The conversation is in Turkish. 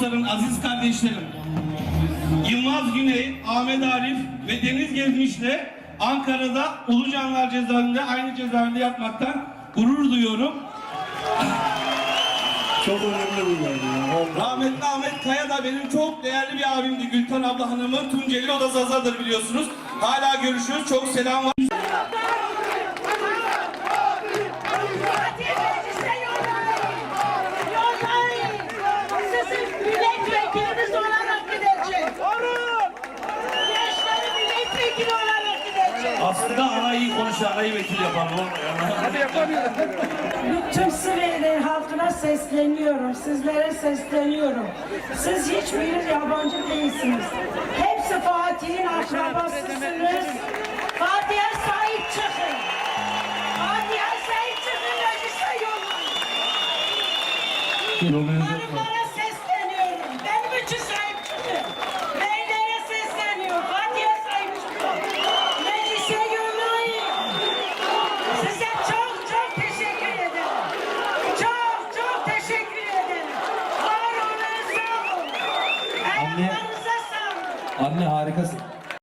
dostlarım, aziz kardeşlerim, Yılmaz Güney, Ahmet Arif ve Deniz Gezmiş'le Ankara'da Ulucanlar cezaevinde aynı cezaevinde yatmaktan gurur duyuyorum. Çok önemli bir yer ya. Rahmetli Ahmet Kaya da benim çok değerli bir abimdi. Gülten abla hanımı Tunceli, o da Zaza'dır biliyorsunuz. Hala görüşüyoruz. Çok selam var. Sizin milletvekiliniz olarak gidecek. Gençlerin milletvekili olarak gidecek. Aslında ana iyi konuşan, anayı vekil yapalım. Hadi yapamıyorum. Bütün Suriye halkına sesleniyorum, sizlere sesleniyorum. Siz hiçbir yabancı değilsiniz. Hepsi Fatih'in akrabasısınız. Fatih'e sahip çıkın. Fatih'e sahip çıkın, meclise yollayın. Hanımlara sesleniyorum. Benim için sahip çıkın. Beylere sesleniyorum. Fatih'e sahip çıkın. Meclise yollayın. Size çok teşekkür ederim. Çok teşekkür ederim. Var olun, sağ olun. Ayaklarınıza sağlık. Anne harikasın.